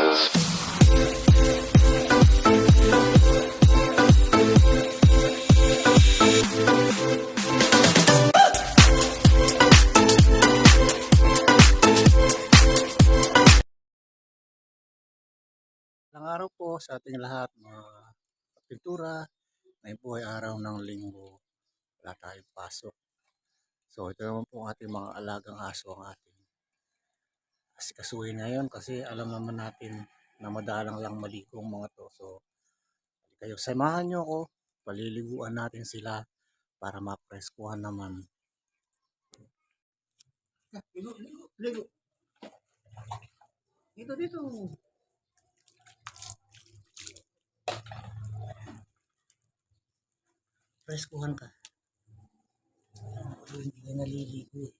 Ilang araw po sa ating lahat mga kapintura. Ngayon po ay araw ng linggo. Wala tayong pasok. So ito naman po ang ating mga alagang aso ang ating asikasuhin ngayon kasi alam naman natin na madalang lang maligo ang mga to. So kayo samahan nyo ako. Paliliguan natin sila para mapreskuhan naman. Ligo, ligo, ligo. Dito, dito. Preskuhan ka. Hindi ka naliligo eh.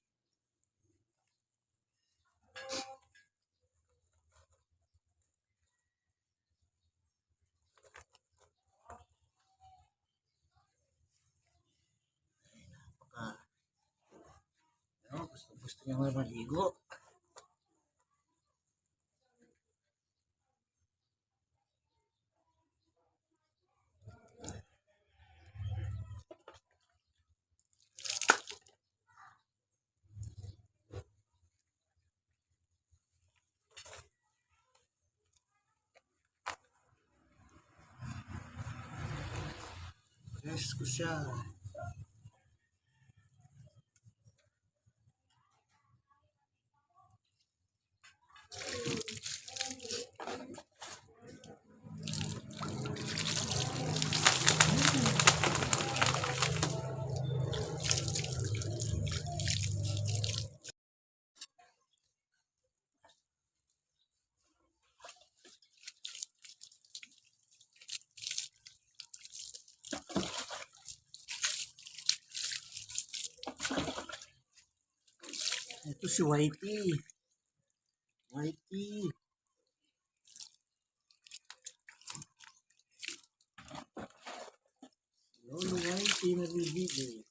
Gusto niya nga maligo. Yes, ko siya. Ito si Whitey. Whitey. Lolo Whitey nagbibigay.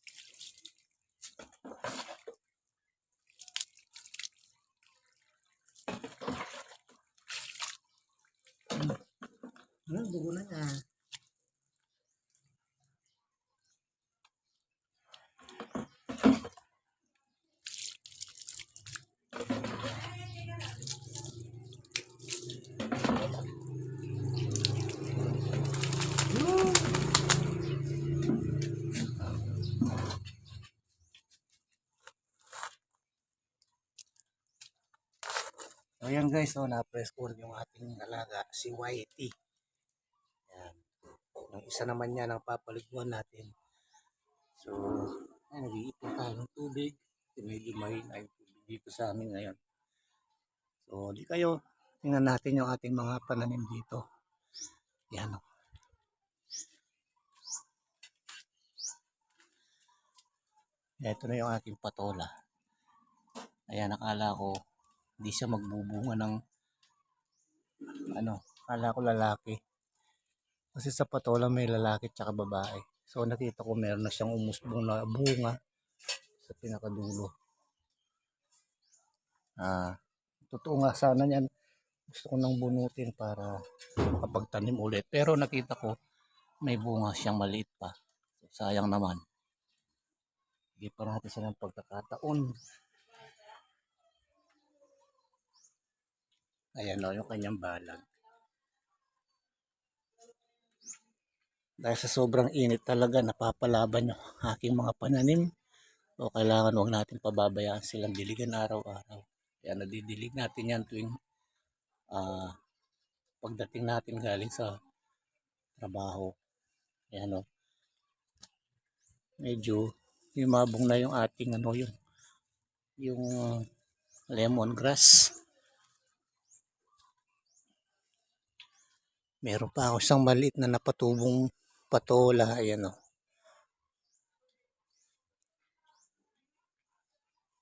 Dugo na niya. So yan guys, so na-press ko yung ating alaga, si Whitey. Yan. Yung isa naman niya ang papaliguan natin. So, nag-iipon tayo ng tubig. Medyo mahina yung tubig dito sa amin ngayon. So, di kayo, tingnan natin yung ating mga pananim dito. Yan o. Ito na yung aking patola. Ayan, nakala ko hindi siya magbubunga ng akala ko lalaki. Kasi sa patola may lalaki tsaka babae. So nakita ko meron na siyang umusbong na bunga sa pinakadulo. Totoo nga sana yan. Gusto ko nang bunutin para makapagtanim ulit. Pero nakita ko may bunga siyang maliit pa. So, sayang naman. Hindi pa natin siya ng pagkakataon. Ayan o, yung kanyang balag. Dahil sa sobrang init talaga, napapalaban yung aking mga pananim. So, kailangan huwag natin pababayaan silang diligan araw-araw. Kaya nadidilig natin yan tuwing pagdating natin galing sa trabaho. Ayan o. Medyo lumabong na yung ating yung lemongrass. Meron pa ako isang maliit na napatubong patola. Ayan o.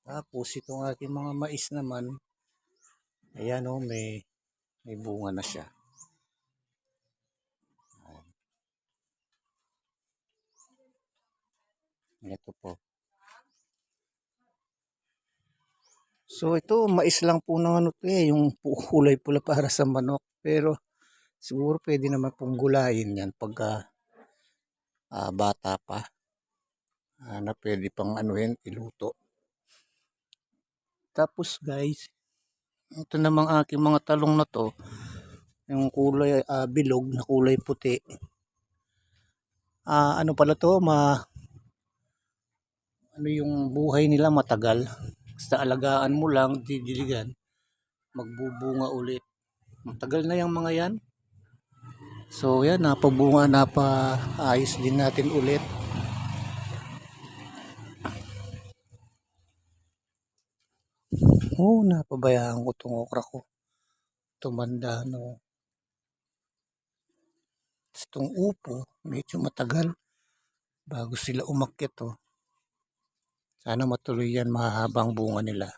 Tapos itong aking mga mais naman. Ayan o, may bunga na siya. Ito po. So ito, mais lang po ng ano to yung kulay pula para sa manok. Pero siguro pwede naman pong gulayin yan pagka bata pa. Na pwede pang anuhin, iluto. Tapos guys, ito namang aking mga talong na to, yung kulay bilog na kulay puti. Ano pala to, ano yung buhay nila matagal. Basta alagaan mo lang, didiligan, magbubunga ulit. Matagal na yung mga yan. So yan, napabunga, napaayos din natin ulit. Napabayaan ko itong okra ko. Tumanda no. Itong upo, medyo matagal bago sila umakyat oh. Sana matuloy yan, mahahabang bunga nila.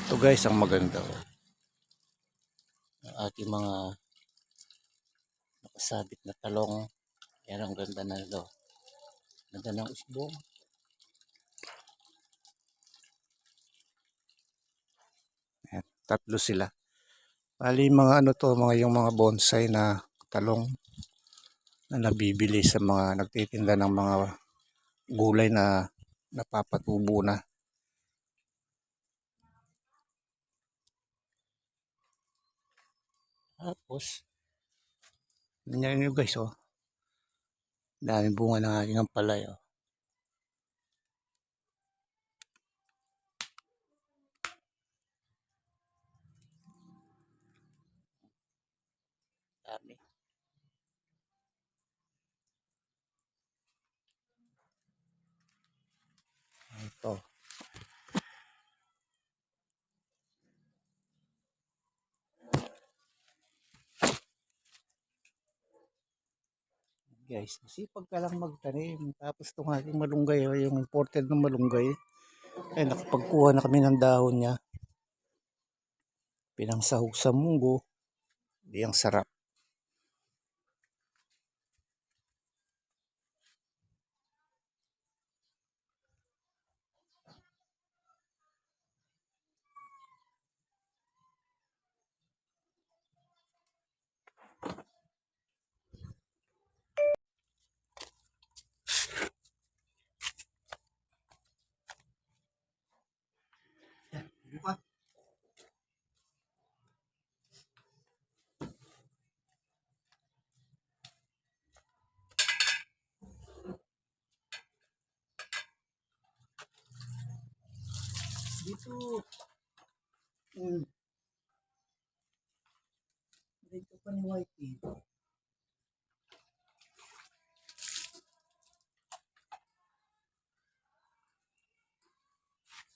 Ito guys, ang maganda oh. Ang ating mga nakasabit na talong. Yan ang ganda na ito. Ganda ng usbong. Yan, tatlo sila. Bali mga ano to, yung mga bonsai na talong na nabibili sa mga nagtitinda ng mga gulay na napapatubo na. Tapos, ganyan nyo guys oh. Daming bunga ng aking ampalay oh. Dami. Ito. Guys, masipag ka lang magtanim. Tapos itong aking malunggay, yung imported ng malunggay, nakapagkuha na kami ng dahon niya. Pinangsahog sa munggo. Di ang sarap. Buka. Dito. Dito pa ni Whitey.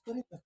Ganito.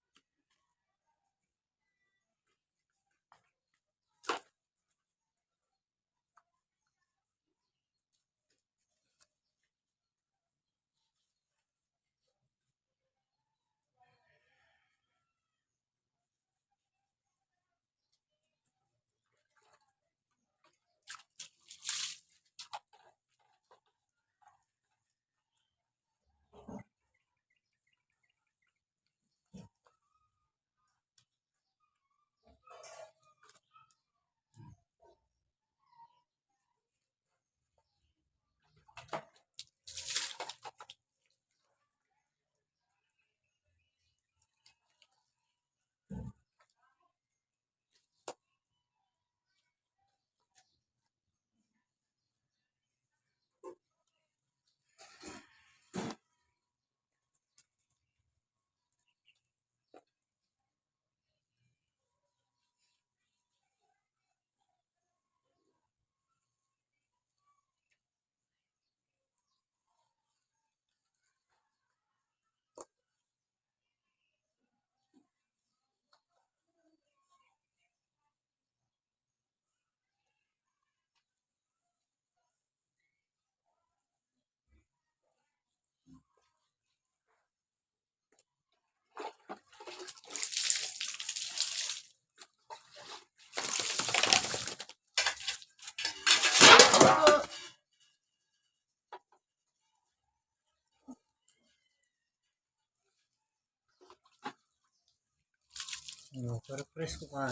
Pero presko ka.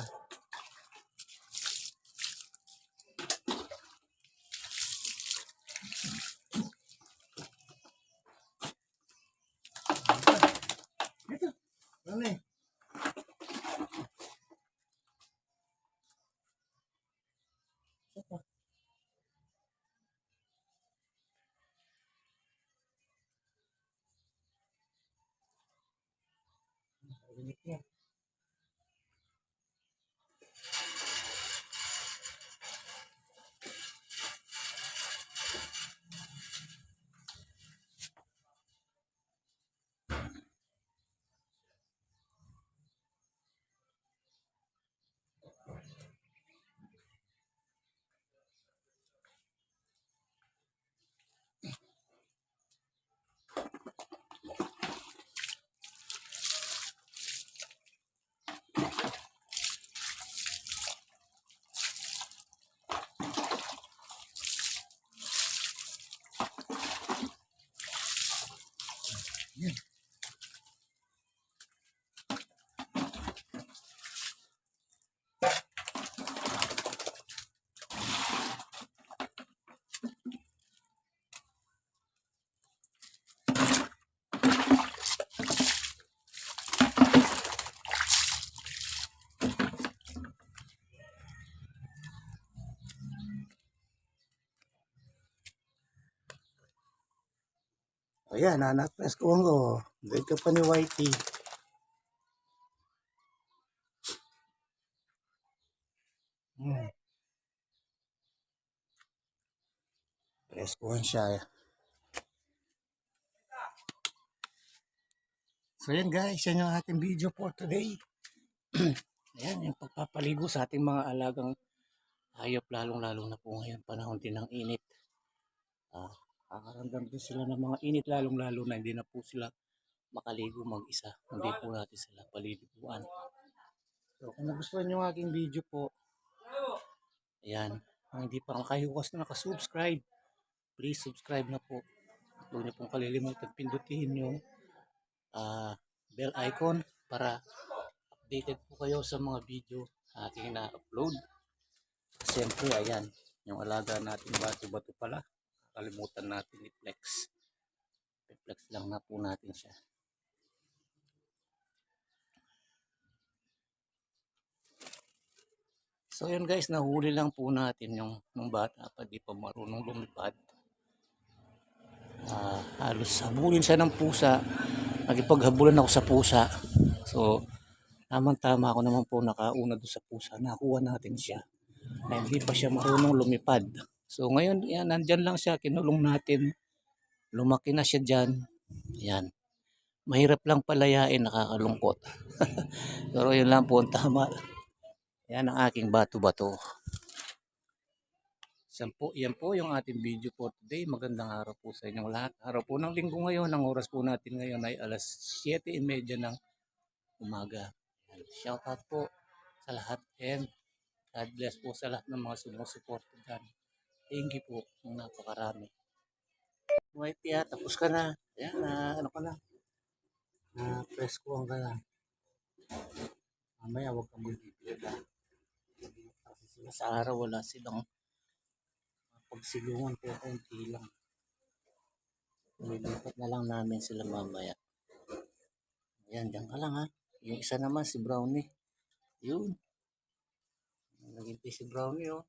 Ito. Ano eh? Ito. Ulit yan. Yan. Ayan, na-preskuhan ko. Dahil ka pa ni Whitey. Preskuhan siya. So yan guys, yan yung ating video for today. Ayan, yung pagpapaligo sa ating mga alagang hayop, lalong-lalo na po ngayon, panahon din ng init. Kakaramdam din sila ng mga init, lalong-lalo na hindi na po sila makaligo mag-isa. Hindi po natin sila paliliguan. So kung nagustuhan nyo ang aking video po, ayan, kung hindi pa kahiwas na nakasubscribe, please subscribe na po. Huwag niyo pong kalilimutan pindutin yung bell icon para updated po kayo sa mga video ating na-upload. Siyempre, ayan, yung alaga natin bato-bato pala. Kalimutan natin i-flex. I-flex lang na po natin siya. So yun guys, nahuli lang po natin yung nung bata pa, di pa marunong lumipad. Halos habulin siya ng pusa. Nagipaghabulan ako sa pusa. So, tamang-tama ako naman po nakauna doon sa pusa. Nakuha natin siya. Na hindi pa siya marunong lumipad. So, ngayon, yan, nandyan lang siya. Kinulong natin. Lumaki na siya dyan. Yan. Mahirap lang palayain, nakakalungkot. Pero yun lang po ang tama. Yan ang aking bato-bato. Yan po yung ating video for today. Magandang araw po sa inyong lahat. Araw po ng linggo ngayon. Ang oras po natin ngayon ay alas 7:30 ng umaga. Shout out po sa lahat and God bless po sa lahat ng mga sumusuporta dyan. Thank you po ng napakarami. Wait, tapos ka na. Ayan, ano ka na? Presko ka na. Mamaya huwag kang magbibigay. Kasi sa araw wala silang pagsilungan po konti lang. Nilipat na lang namin sila mamaya. Ayan, dyan ka lang ha. Yung isa naman si Brownie. Yun. Nagintay si Brownie oh.